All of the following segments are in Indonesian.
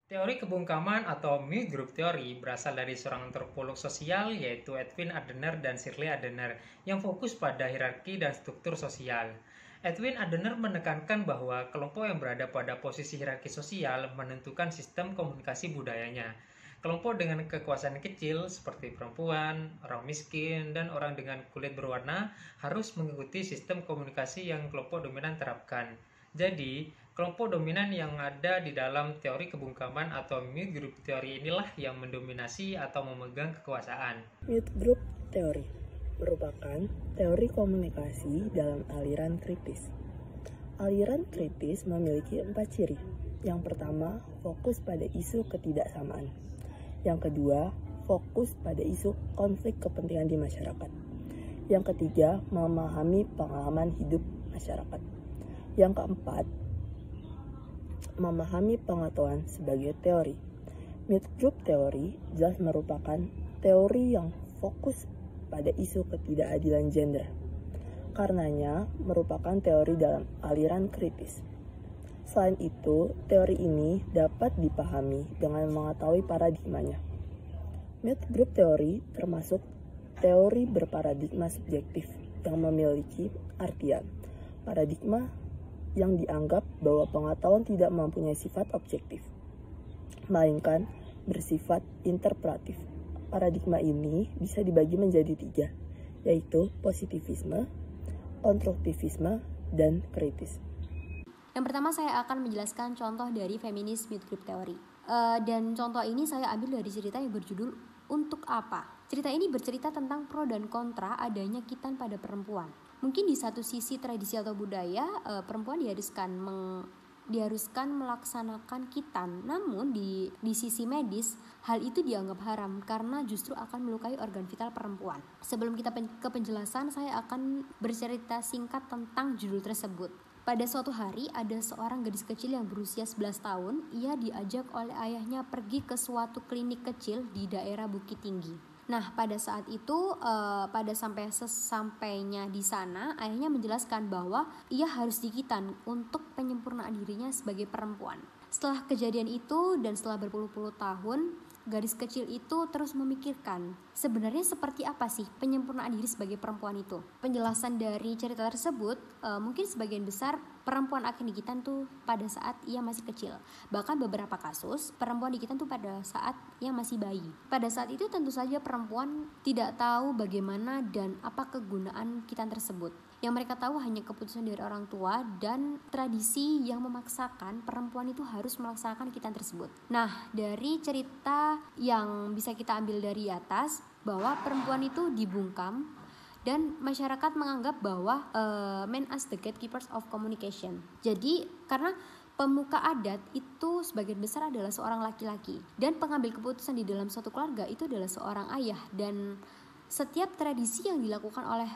Teori kebungkaman atau Mute Group Theory berasal dari seorang antropolog sosial yaitu Edwin Adener dan Shirley Adener yang fokus pada hierarki dan struktur sosial. Edwin Adener menekankan bahwa kelompok yang berada pada posisi hierarki sosial menentukan sistem komunikasi budayanya. Kelompok dengan kekuasaan kecil seperti perempuan, orang miskin, dan orang dengan kulit berwarna harus mengikuti sistem komunikasi yang kelompok dominan terapkan. Jadi, kelompok dominan yang ada di dalam teori kebungkaman atau mute group teori inilah yang mendominasi atau memegang kekuasaan. Mute Group Theory merupakan teori komunikasi dalam aliran kritis. Aliran kritis memiliki 4 ciri. Yang pertama, fokus pada isu ketidaksamaan. Yang kedua, fokus pada isu konflik kepentingan di masyarakat. Yang ketiga, memahami pengalaman hidup masyarakat. Yang keempat, memahami pengetahuan sebagai teori. Mute Group Theory jelas merupakan teori yang fokus pada isu ketidakadilan gender. Karenanya merupakan teori dalam aliran kritis. Selain itu, teori ini dapat dipahami dengan mengetahui paradigmanya. Mute Group Theory termasuk teori berparadigma subjektif yang memiliki artian. Paradigma yang dianggap bahwa pengetahuan tidak mempunyai sifat objektif, melainkan bersifat interpretatif. Paradigma ini bisa dibagi menjadi 3, yaitu positivisme, konstruktivisme, dan kritis. Yang pertama saya akan menjelaskan contoh dari feminis mute group theory. Dan contoh ini saya ambil dari cerita yang berjudul Untuk Apa. Cerita ini bercerita tentang pro dan kontra adanya khitan pada perempuan. Mungkin di satu sisi tradisi atau budaya, perempuan diharuskan melaksanakan khitan. Namun di sisi medis, hal itu dianggap haram karena justru akan melukai organ vital perempuan. Sebelum kita ke penjelasan, saya akan bercerita singkat tentang judul tersebut. Pada suatu hari, ada seorang gadis kecil yang berusia 11 tahun. Ia diajak oleh ayahnya pergi ke suatu klinik kecil di daerah Bukit Tinggi. Nah, pada saat itu, sesampainya di sana, ayahnya menjelaskan bahwa ia harus dikhitan untuk penyempurnaan dirinya sebagai perempuan. Setelah kejadian itu dan setelah berpuluh-puluh tahun, gadis kecil itu terus memikirkan, sebenarnya seperti apa sih penyempurnaan diri sebagai perempuan itu? Penjelasan dari cerita tersebut, mungkin sebagian besar perempuan akan dikhitan tuh pada saat ia masih kecil. Bahkan beberapa kasus perempuan dikhitan tuh pada saat ia masih bayi. Pada saat itu tentu saja perempuan tidak tahu bagaimana dan apa kegunaan khitan tersebut. Yang mereka tahu hanya keputusan dari orang tua dan tradisi yang memaksakan perempuan itu harus melaksanakan khitan tersebut. Nah, dari cerita yang bisa kita ambil dari atas, bahwa perempuan itu dibungkam dan masyarakat menganggap bahwa men as the gatekeepers of communication. Jadi karena pemuka adat itu sebagian besar adalah seorang laki-laki dan pengambil keputusan di dalam suatu keluarga itu adalah seorang ayah, dan setiap tradisi yang dilakukan oleh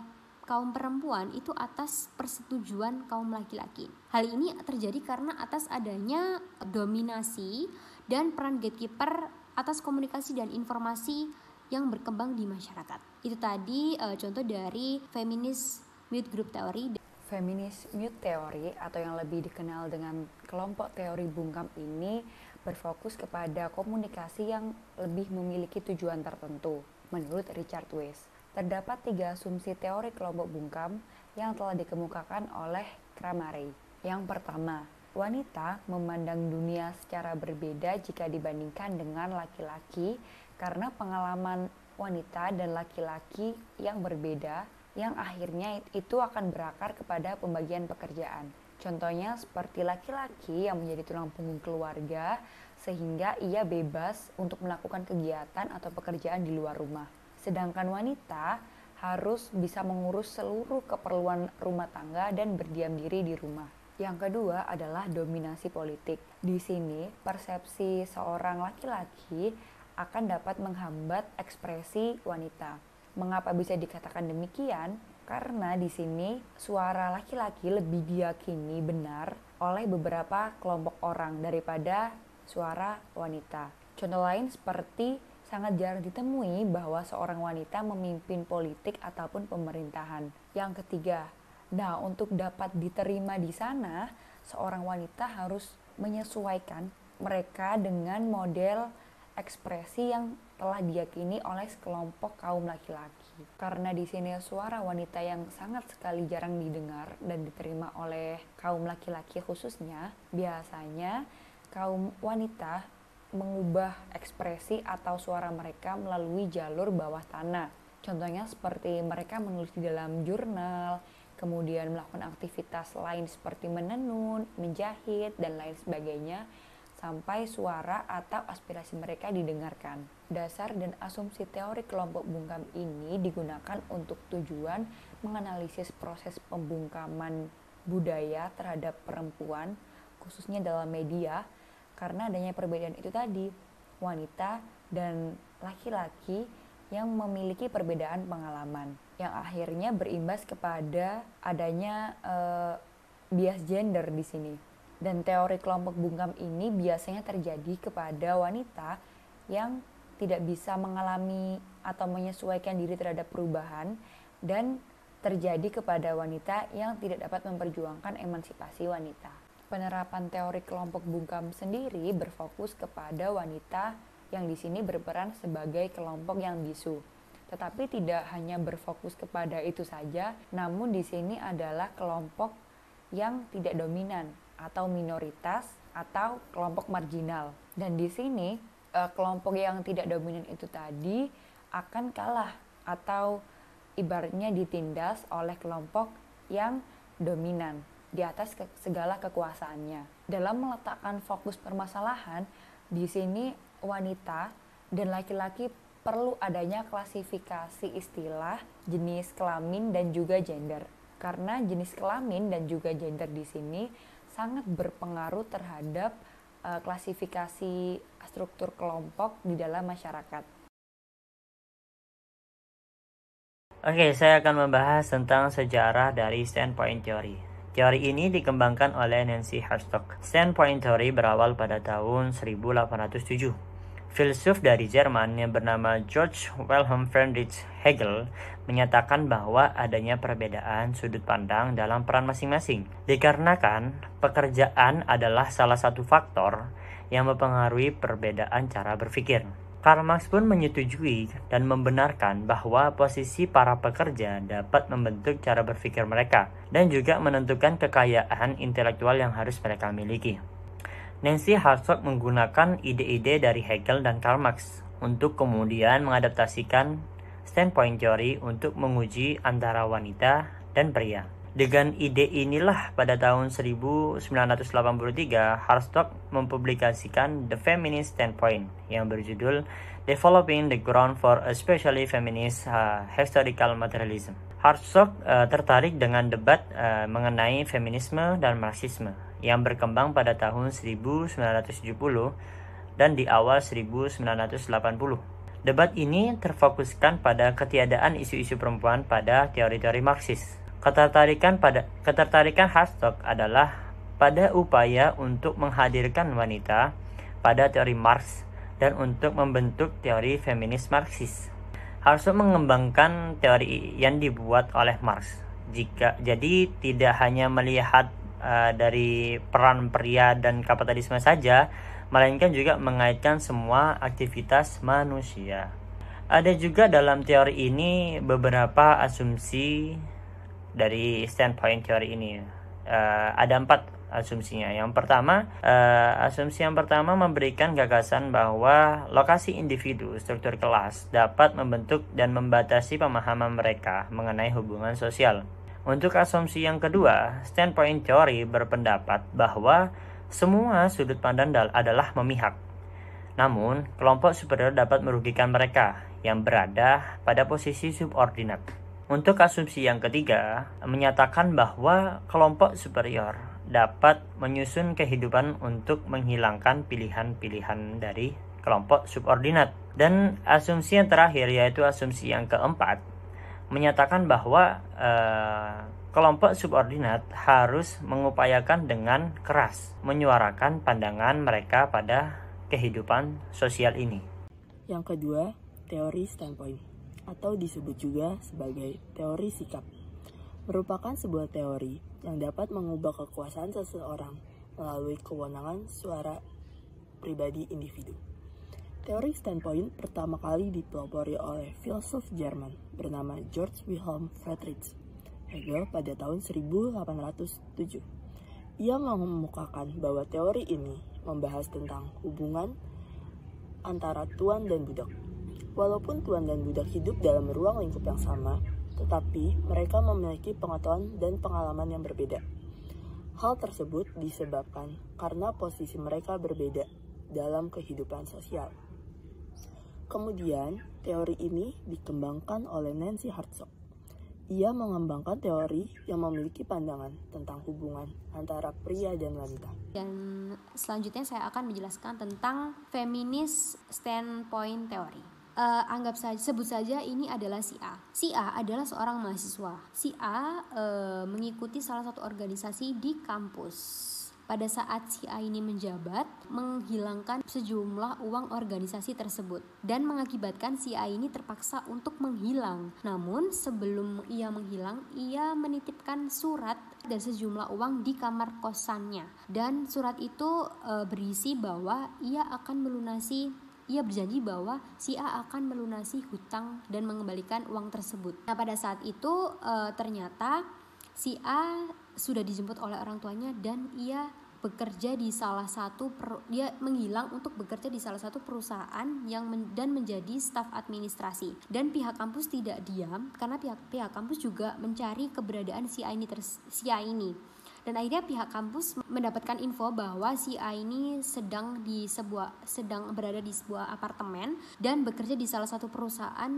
kaum perempuan itu atas persetujuan kaum laki-laki. Hal ini terjadi karena atas adanya dominasi dan peran gatekeeper atas komunikasi dan informasi yang berkembang di masyarakat. Itu tadi contoh dari feminis mute group theory. Feminis mute theory atau yang lebih dikenal dengan kelompok teori bungkam ini berfokus kepada komunikasi yang lebih memiliki tujuan tertentu. Menurut Richard Weiss, terdapat 3 asumsi teori kelompok bungkam yang telah dikemukakan oleh Kramare. Yang pertama, wanita memandang dunia secara berbeda jika dibandingkan dengan laki-laki karena pengalaman wanita dan laki-laki yang berbeda, yang akhirnya itu akan berakar kepada pembagian pekerjaan. Contohnya seperti laki-laki yang menjadi tulang punggung keluarga sehingga ia bebas untuk melakukan kegiatan atau pekerjaan di luar rumah. Sedangkan wanita harus bisa mengurus seluruh keperluan rumah tangga dan berdiam diri di rumah. Yang kedua adalah dominasi politik. Di sini persepsi seorang laki-laki akan dapat menghambat ekspresi wanita. Mengapa bisa dikatakan demikian? Karena di sini suara laki-laki lebih diyakini benar oleh beberapa kelompok orang daripada suara wanita. Contoh lain seperti sangat jarang ditemui bahwa seorang wanita memimpin politik ataupun pemerintahan. Yang ketiga, untuk dapat diterima di sana, seorang wanita harus menyesuaikan mereka dengan model ekspresi yang telah diyakini oleh sekelompok kaum laki-laki. Karena di sini suara wanita yang sangat sekali jarang didengar dan diterima oleh kaum laki-laki khususnya, biasanya kaum wanita mengubah ekspresi atau suara mereka melalui jalur bawah tanah. Contohnya seperti mereka menulis di dalam jurnal, kemudian melakukan aktivitas lain seperti menenun, menjahit, dan lain sebagainya, sampai suara atau aspirasi mereka didengarkan. Dasar dan asumsi teori kelompok bungkam ini digunakan untuk tujuan menganalisis proses pembungkaman budaya terhadap perempuan, khususnya dalam media, karena adanya perbedaan itu tadi, wanita dan laki-laki yang memiliki perbedaan pengalaman, yang akhirnya berimbas kepada adanya bias gender di sini. Dan teori kelompok bungkam ini biasanya terjadi kepada wanita yang tidak bisa mengalami atau menyesuaikan diri terhadap perubahan, dan terjadi kepada wanita yang tidak dapat memperjuangkan emansipasi wanita. Penerapan teori kelompok bungkam sendiri berfokus kepada wanita yang di sini berperan sebagai kelompok yang bisu. Tetapi tidak hanya berfokus kepada itu saja, namun di sini adalah kelompok yang tidak dominan atau minoritas atau kelompok marginal. Dan di sini kelompok yang tidak dominan itu tadi akan kalah atau ibaratnya ditindas oleh kelompok yang dominan di atas segala kekuasaannya. Dalam meletakkan fokus permasalahan, di sini wanita dan laki-laki perlu adanya klasifikasi istilah, jenis kelamin, dan juga gender. Karena jenis kelamin dan juga gender di sini sangat berpengaruh terhadap klasifikasi struktur kelompok di dalam masyarakat. Oke, saya akan membahas tentang sejarah dari standpoint theory. Teori ini dikembangkan oleh Nancy Hartog. Standpoint theory berawal pada tahun 1807. Filsuf dari Jerman yang bernama George Wilhelm Friedrich Hegel menyatakan bahwa adanya perbedaan sudut pandang dalam peran masing-masing, dikarenakan pekerjaan adalah salah satu faktor yang mempengaruhi perbedaan cara berpikir. Karl Marx pun menyetujui dan membenarkan bahwa posisi para pekerja dapat membentuk cara berpikir mereka dan juga menentukan kekayaan intelektual yang harus mereka miliki. Nancy Hartog menggunakan ide-ide dari Hegel dan Karl Marx untuk kemudian mengadaptasikan standpoint theory untuk menguji antara wanita dan pria. Dengan ide inilah pada tahun 1983 Hartog mempublikasikan The Feminist Standpoint yang berjudul Developing the Ground for a Especially Feminist Historical Materialism. Hartog tertarik dengan debat mengenai feminisme dan marxisme yang berkembang pada tahun 1970 dan di awal 1980. Debat ini terfokuskan pada ketiadaan isu-isu perempuan pada teori-teori Marxis. Ketertarikan Hartog adalah pada upaya untuk menghadirkan wanita pada teori Marx dan untuk membentuk teori feminis Marxis. Hartog mengembangkan teori yang dibuat oleh Marx. Jadi tidak hanya melihat dari peran pria dan kapitalisme saja, melainkan juga mengaitkan semua aktivitas manusia. Ada juga dalam teori ini beberapa asumsi dari standpoint teori ini. Ada 4 asumsinya. Asumsi yang pertama memberikan gagasan bahwa lokasi individu, struktur kelas dapat membentuk dan membatasi pemahaman mereka mengenai hubungan sosial. Untuk asumsi yang kedua, standpoint theory berpendapat bahwa semua sudut pandang adalah memihak. Namun, kelompok superior dapat merugikan mereka yang berada pada posisi subordinat. Untuk asumsi yang ketiga, menyatakan bahwa kelompok superior dapat menyusun kehidupan untuk menghilangkan pilihan-pilihan dari kelompok subordinat. Dan asumsi yang terakhir, yaitu asumsi yang keempat, menyatakan bahwa kelompok subordinat harus mengupayakan dengan keras menyuarakan pandangan mereka pada kehidupan sosial ini. Yang kedua, teori standpoint, atau disebut juga sebagai teori sikap, merupakan sebuah teori yang dapat mengubah kekuasaan seseorang melalui kewenangan suara pribadi individu. Teori standpoint pertama kali dipelopori oleh filsuf Jerman bernama Georg Wilhelm Friedrich Hegel pada tahun 1807. Ia mengemukakan bahwa teori ini membahas tentang hubungan antara tuan dan budak. Walaupun tuan dan budak hidup dalam ruang lingkup yang sama, tetapi mereka memiliki pengetahuan dan pengalaman yang berbeda. Hal tersebut disebabkan karena posisi mereka berbeda dalam kehidupan sosial. Kemudian, teori ini dikembangkan oleh Nancy Hartsock. Ia mengembangkan teori yang memiliki pandangan tentang hubungan antara pria dan wanita. Dan selanjutnya saya akan menjelaskan tentang feminist standpoint theory. Anggap saja, sebut saja ini adalah si A. Si A adalah seorang mahasiswa. Si A mengikuti salah satu organisasi di kampus. Pada saat si A ini menjabat, menghilangkan sejumlah uang organisasi tersebut dan mengakibatkan si A ini terpaksa untuk menghilang. Namun sebelum ia menghilang, ia menitipkan surat dan sejumlah uang di kamar kosannya. Dan surat itu berisi bahwa ia berjanji bahwa si A akan melunasi hutang dan mengembalikan uang tersebut. Nah, pada saat itu ternyata si A sudah dijemput oleh orang tuanya dan ia bekerja di dia menghilang untuk bekerja di salah satu perusahaan dan menjadi staf administrasi. Dan pihak kampus tidak diam karena pihak kampus juga mencari keberadaan si A ini. Dan akhirnya pihak kampus mendapatkan info bahwa si A ini sedang berada di sebuah apartemen dan bekerja di salah satu perusahaan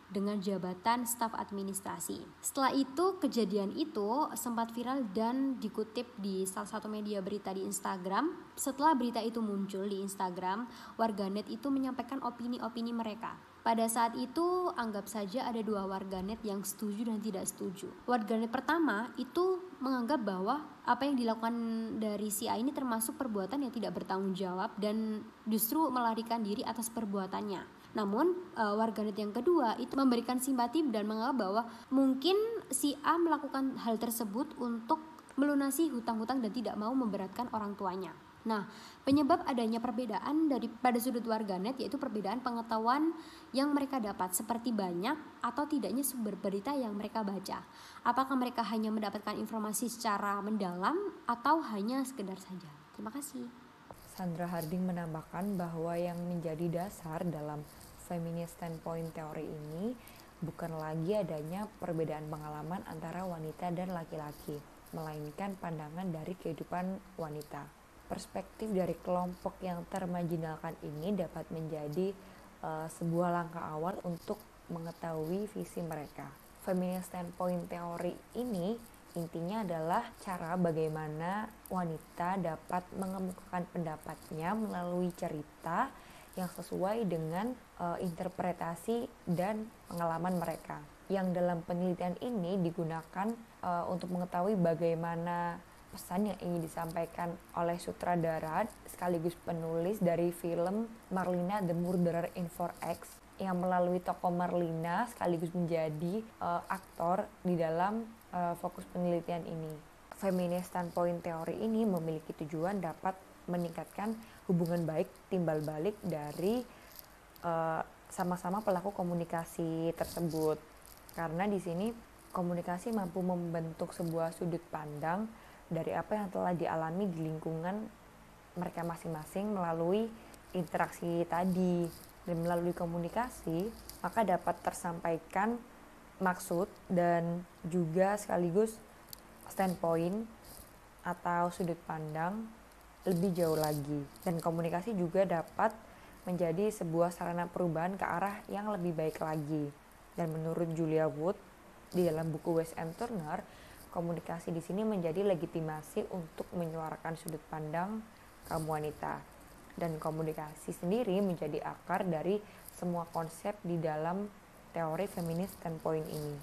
dengan jabatan staf administrasi. Setelah itu, kejadian itu sempat viral dan dikutip di salah satu media berita di Instagram. Setelah berita itu muncul di Instagram, warganet itu menyampaikan opini-opini mereka. Pada saat itu, anggap saja ada dua warganet yang setuju dan tidak setuju. Warganet pertama itu menganggap bahwa apa yang dilakukan dari si A ini termasuk perbuatan yang tidak bertanggung jawab dan justru melarikan diri atas perbuatannya. Namun warganet yang kedua itu memberikan simpati dan menganggap bahwa mungkin si A melakukan hal tersebut untuk melunasi hutang-hutang dan tidak mau memberatkan orang tuanya. Nah, penyebab adanya perbedaan pada sudut warganet yaitu perbedaan pengetahuan yang mereka dapat, seperti banyak atau tidaknya sumber berita yang mereka baca. Apakah mereka hanya mendapatkan informasi secara mendalam atau hanya sekedar saja? Terima kasih. Sandra Harding menambahkan bahwa yang menjadi dasar dalam feminist standpoint teori ini bukan lagi adanya perbedaan pengalaman antara wanita dan laki-laki, melainkan pandangan dari kehidupan wanita. Perspektif dari kelompok yang termarginalkan ini dapat menjadi sebuah langkah awal untuk mengetahui visi mereka. Feminist standpoint teori ini intinya adalah cara bagaimana wanita dapat mengemukakan pendapatnya melalui cerita yang sesuai dengan interpretasi dan pengalaman mereka. Yang dalam penelitian ini digunakan untuk mengetahui bagaimana pesan yang ingin disampaikan oleh sutradara sekaligus penulis dari film Marlina the Murderer in 4X yang melalui tokoh Marlina sekaligus menjadi aktor di dalam fokus penelitian ini. Feminist standpoint teori ini memiliki tujuan dapat meningkatkan hubungan baik timbal balik dari sama-sama pelaku komunikasi tersebut. Karena di sini komunikasi mampu membentuk sebuah sudut pandang dari apa yang telah dialami di lingkungan mereka masing-masing melalui interaksi tadi. Dan melalui komunikasi maka dapat tersampaikan maksud dan juga sekaligus standpoint atau sudut pandang lebih jauh lagi. Dan komunikasi juga dapat menjadi sebuah sarana perubahan ke arah yang lebih baik lagi. Dan menurut Julia Wood di dalam buku West and Turner, komunikasi di sini menjadi legitimasi untuk menyuarakan sudut pandang kaum wanita. Dan komunikasi sendiri menjadi akar dari semua konsep di dalam teori feminist standpoint ini.